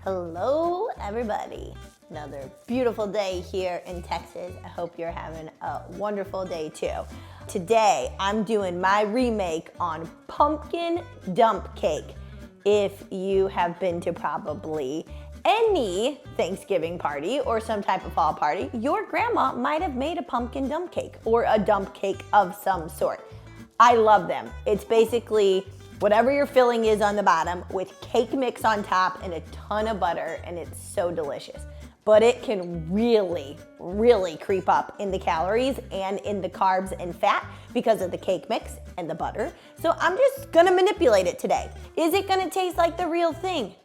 Hello, everybody. Another beautiful day here in Texas. I hope you're having a wonderful day too. Today, I'm doing my remake on pumpkin dump cake. If you have been to probably any Thanksgiving party or some type of fall party, your grandma might have made a pumpkin dump cake or a dump cake of some sort. I love them. It's basically whatever your filling is on the bottom with cake mix on top and a ton of butter, and it's so delicious. But it can really, really creep up in the calories and in the carbs and fat because of the cake mix and the butter. So I'm just gonna manipulate it today. Is it gonna taste like the real thing?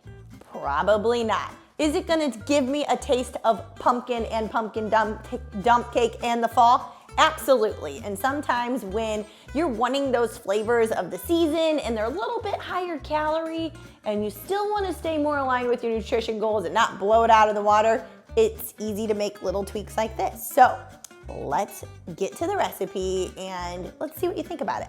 Probably not. Is it gonna give me a taste of pumpkin and pumpkin dump cake and the fall? Absolutely. And sometimes when you're wanting those flavors of the season and they're a little bit higher calorie and you still want to stay more aligned with your nutrition goals and not blow it out of the water, it's easy to make little tweaks like this. So let's get to the recipe and let's see what you think about it.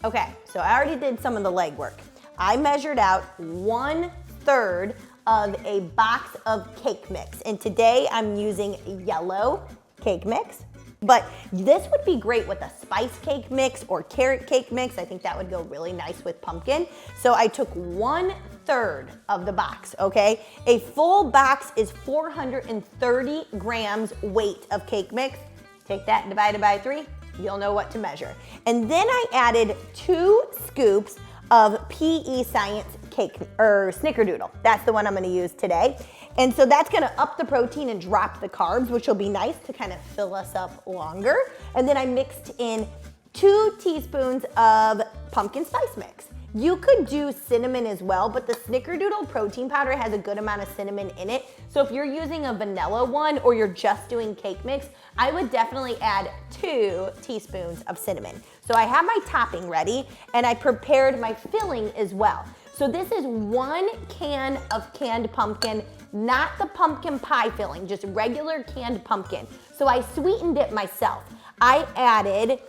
Okay, so I already did some of the legwork. I measured out 1/3 of a box of cake mix. And today I'm using yellow cake mix. But this would be great with a spice cake mix or carrot cake mix. I think that would go really nice with pumpkin. So I took 1/3 of the box, okay? A full box is 430 grams weight of cake mix. Take that divided by 3, you'll know what to measure. And then I added 2 scoops of PE Science cake or snickerdoodle. That's the one I'm gonna use today. And so that's gonna up the protein and drop the carbs, which will be nice to kind of fill us up longer. And then I mixed in 2 teaspoons of pumpkin spice mix. You could do cinnamon as well, but the snickerdoodle protein powder has a good amount of cinnamon in it. So if you're using a vanilla one or you're just doing cake mix, I would definitely add 2 teaspoons of cinnamon. So I have my topping ready and I prepared my filling as well. So this is 1 can of canned pumpkin, not the pumpkin pie filling, just regular canned pumpkin. So I sweetened it myself. I added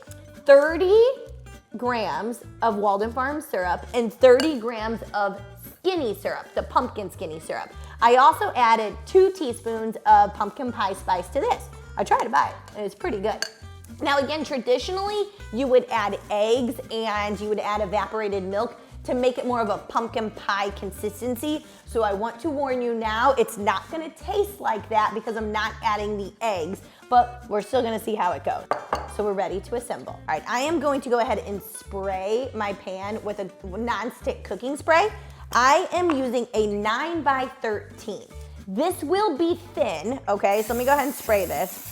30 grams of Walden Farms syrup and 30 grams of skinny syrup, the pumpkin skinny syrup. I also added 2 teaspoons of pumpkin pie spice to this. I tried to buy it, and it's pretty good. Now again, traditionally, you would add eggs and you would add evaporated milk to make it more of a pumpkin pie consistency. So I want to warn you now, it's not gonna taste like that because I'm not adding the eggs, but we're still gonna see how it goes. So we're ready to assemble. All right, I am going to go ahead and spray my pan with a nonstick cooking spray. I am using a 9x13. This will be thin, okay? So let me go ahead and spray this.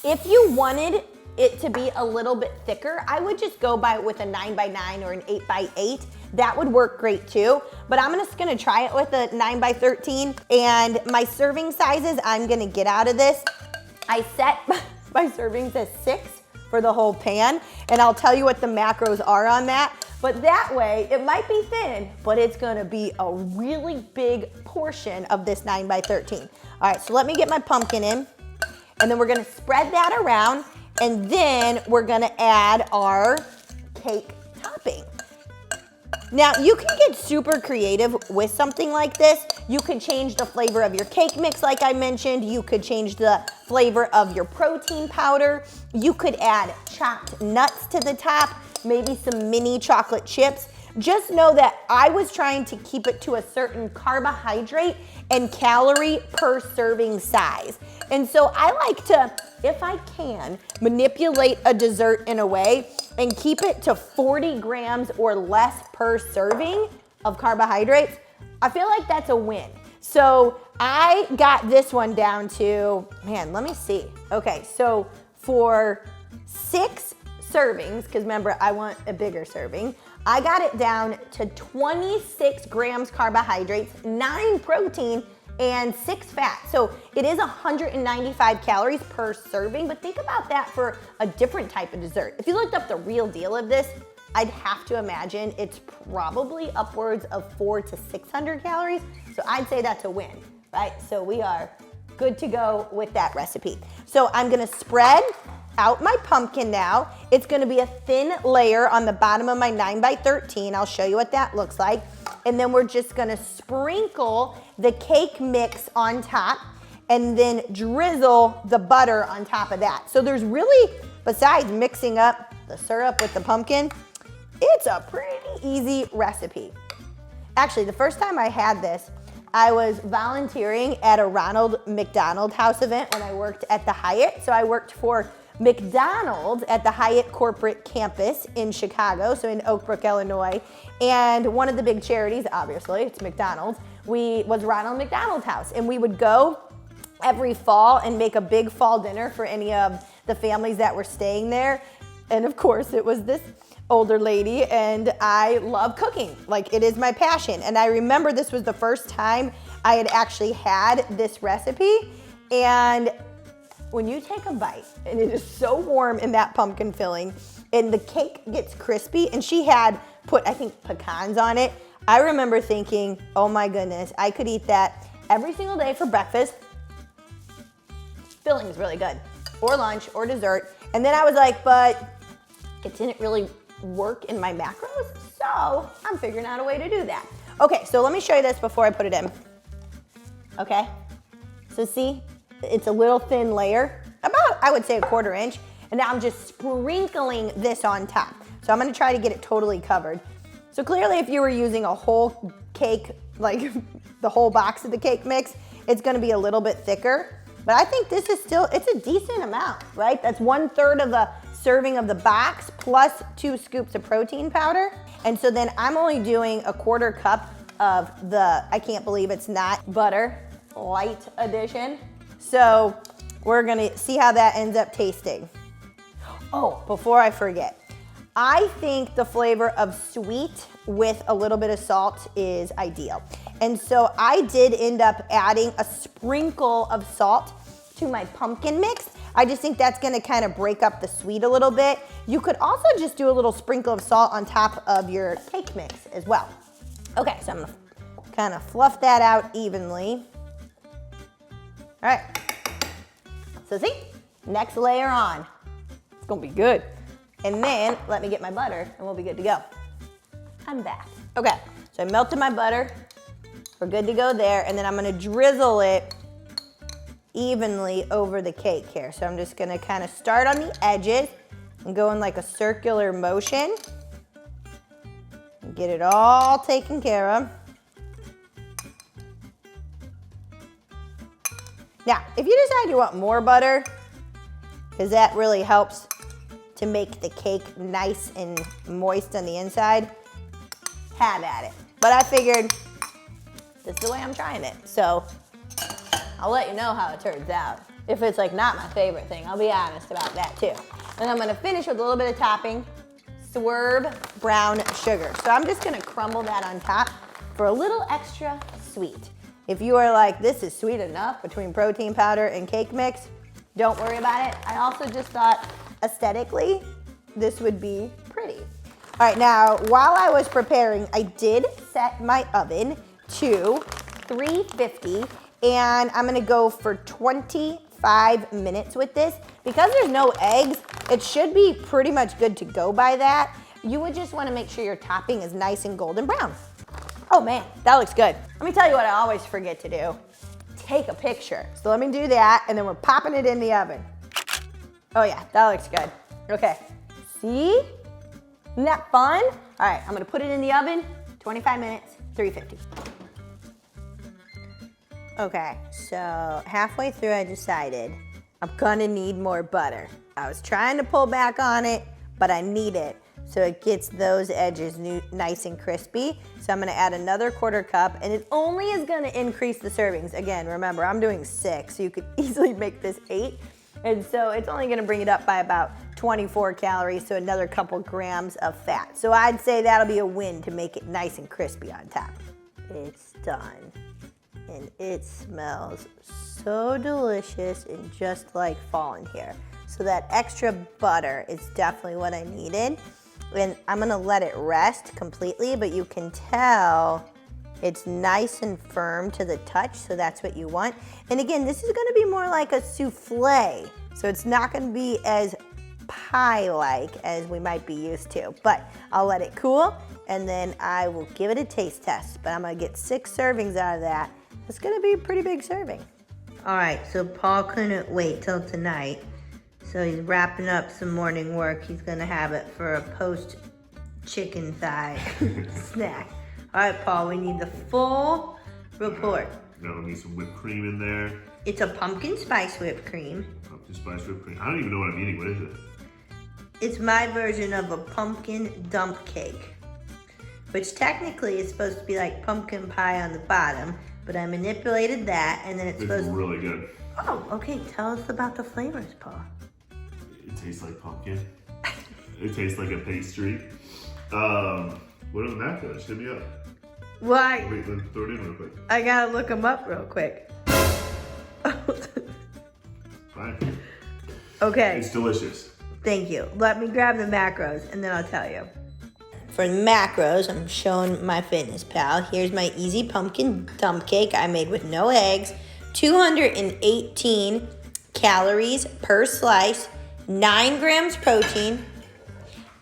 If you wanted it to be a little bit thicker, I would just go with a 9x9 or an 8x8. That would work great too. But I'm just gonna try it with a 9x13. And my serving sizes, I'm gonna get out of this. I set my servings as 6 for the whole pan, and I'll tell you what the macros are on that. But that way, it might be thin, but it's gonna be a really big portion of this 9x13. All right, so let me get my pumpkin in, and then we're gonna spread that around, and then we're gonna add our cake topping. Now, you can get super creative with something like this. You could change the flavor of your cake mix like I mentioned. You could change the flavor of your protein powder. You could add chopped nuts to the top, maybe some mini chocolate chips. Just know that I was trying to keep it to a certain carbohydrate and calorie per serving size. And so I like to, if I can, manipulate a dessert in a way and keep it to 40 grams or less per serving of carbohydrates. I feel like that's a win. So I got this one down to, man, let me see. Okay, so for 6 servings, because remember, I want a bigger serving, I got it down to 26 grams carbohydrates, 9 protein, and 6 fat. So it is 195 calories per serving, but think about that for a different type of dessert. If you looked up the real deal of this, I'd have to imagine it's probably upwards of 400 to 600 calories. So I'd say that's a win, right? So we are good to go with that recipe. So I'm gonna spread out my pumpkin now. It's gonna be a thin layer on the bottom of my 9x13. I'll show you what that looks like. and then we're just gonna sprinkle the cake mix on top and then drizzle the butter on top of that. So there's really, besides mixing up the syrup with the pumpkin, it's a pretty easy recipe. Actually, the first time I had this, I was volunteering at a Ronald McDonald House event when I worked at the Hyatt. So I worked for McDonald's at the Hyatt corporate campus in Chicago, so in Oak Brook, Illinois. And one of the big charities, obviously, it's McDonald's, was Ronald McDonald House. And we would go every fall and make a big fall dinner for any of the families that were staying there. And of course, it was this older lady, and I love cooking. Like, it is my passion. And I remember this was the first time I had actually had this recipe. And when you take a bite, and it is so warm in that pumpkin filling, and the cake gets crispy, and she had put, I think, pecans on it. I remember thinking, oh my goodness, I could eat that every single day for breakfast. Filling is really good, or lunch, or dessert. And then I was like, but it didn't really work in my macros, so I'm figuring out a way to do that. Okay, so let me show you this before I put it in. Okay, so see, it's a little thin layer, about, I would say, 1/4 inch, and now I'm just sprinkling this on top. So I'm gonna try to get it totally covered. So clearly, if you were using a whole cake, like the whole box of the cake mix, it's gonna be a little bit thicker. But I think this is still, it's a decent amount, right? That's 1/3 of a serving of the box plus 2 scoops of protein powder. And so then I'm only doing a 1/4 cup of the, I can't believe it's not butter, light edition. So we're gonna see how that ends up tasting. Oh, before I forget, I think the flavor of sweet with a little bit of salt is ideal. And so I did end up adding a sprinkle of salt to my pumpkin mix. I just think that's gonna kind of break up the sweet a little bit. You could also just do a little sprinkle of salt on top of your cake mix as well. Okay, so I'm gonna kind of fluff that out evenly. All right, so see, next layer on. It's gonna be good. And then let me get my butter and we'll be good to go. I'm back. Okay, so I melted my butter. We're good to go there. And then I'm gonna drizzle it evenly over the cake here. So I'm just gonna kind of start on the edges and go in like a circular motion and get it all taken care of. Now, if you decide you want more butter, because that really helps to make the cake nice and moist on the inside, have at it. But I figured this is the way I'm trying it. So I'll let you know how it turns out. If it's like not my favorite thing, I'll be honest about that too. And I'm gonna finish with a little bit of topping, Swerve brown sugar. So I'm just gonna crumble that on top for a little extra sweet. If you are like, this is sweet enough between protein powder and cake mix, don't worry about it. I also just thought aesthetically, this would be pretty. All right, now, while I was preparing, I did set my oven to 350, and I'm gonna go for 25 minutes with this. Because there's no eggs, it should be pretty much good to go by that. You would just wanna make sure your topping is nice and golden brown. Oh man, that looks good. Let me tell you what I always forget to do. Take a picture. So let me do that, and then we're popping it in the oven. Oh yeah, that looks good. Okay, see? Isn't that fun? All right, I'm gonna put it in the oven, 25 minutes, 350. Okay, so halfway through I decided I'm gonna need more butter. I was trying to pull back on it, but I need it so it gets those edges nice and crispy. So I'm gonna add another 1/4 cup, and it only is gonna increase the servings. Again, remember, I'm doing 6, so you could easily make this 8. And so it's only gonna bring it up by about 24 calories, so another couple grams of fat. So I'd say that'll be a win to make it nice and crispy on top. It's done. And it smells so delicious and just like fall in here. So that extra butter is definitely what I needed. And I'm gonna let it rest completely, but you can tell it's nice and firm to the touch, so that's what you want. And again, this is gonna be more like a souffle. So it's not gonna be as pie-like as we might be used to. But I'll let it cool, and then I will give it a taste test. But I'm gonna get 6 servings out of that. It's gonna be a pretty big serving. All right, so Paul couldn't wait till tonight. So he's wrapping up some morning work. He's gonna have it for a post-chicken thigh snack. All right, Paul, we need the full report. Now we need some whipped cream in there. It's a pumpkin spice whipped cream. Pumpkin spice whipped cream. I don't even know what I'm eating. What is it? It's my version of a pumpkin dump cake, which technically is supposed to be like pumpkin pie on the bottom, but I manipulated that, and then it's supposed to... It's really good. Oh, okay. Tell us about the flavors, Paul. It tastes like pumpkin. It tastes like a pastry. What are the macros? Hit me up. Why? Wait, then throw it in real quick. I gotta look them up real quick. Fine. Okay. It's delicious. Thank you. Let me grab the macros, and then I'll tell you. For the macros, I'm showing my Fitness Pal. Here's my easy pumpkin dump cake I made with no eggs. 218 calories per slice, 9 grams protein,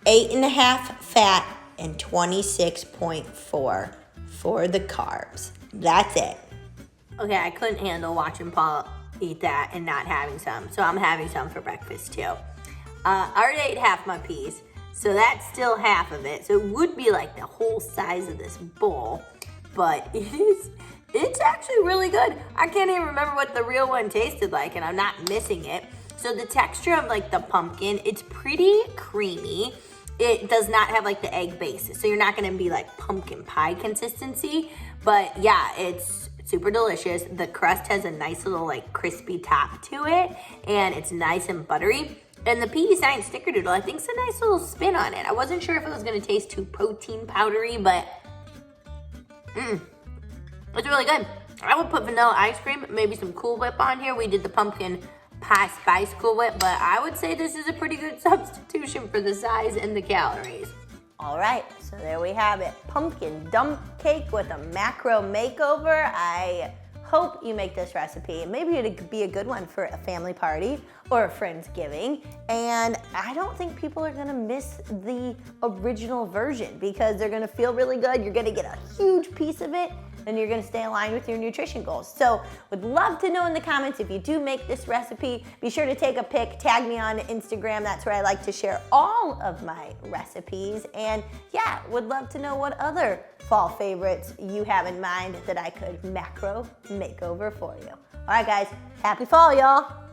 8.5 fat, and 26.4 for the carbs. That's it. Okay, I couldn't handle watching Paul eat that and not having some, so I'm having some for breakfast too. I already ate half my piece, so that's still half of it. So it would be like the whole size of this bowl, but it's actually really good. I can't even remember what the real one tasted like, and I'm not missing it. So the texture of like the pumpkin, it's pretty creamy. It does not have like the egg base, so you're not gonna be like pumpkin pie consistency, but yeah, it's super delicious. The crust has a nice little like crispy top to it, and it's nice and buttery. And the pea sign snickerdoodle, I think it's a nice little spin on it. I wasn't sure if it was gonna taste too protein powdery, but it's really good. I would put vanilla ice cream, maybe some Cool Whip on here. We did the pumpkin pie spice Cool Whip, but I would say this is a pretty good substitution for the size and the calories. All right, so there we have it. Pumpkin dump cake with a macro makeover. I hope you make this recipe. Maybe it could be a good one for a family party or a Friendsgiving. And I don't think people are gonna miss the original version because they're gonna feel really good. You're gonna get a huge piece of it, and you're gonna stay aligned with your nutrition goals. So would love to know in the comments if you do make this recipe. Be sure to take a pic, tag me on Instagram. That's where I like to share all of my recipes. And yeah, would love to know what other fall favorites you have in mind that I could macro makeover for you. All right guys, happy fall y'all.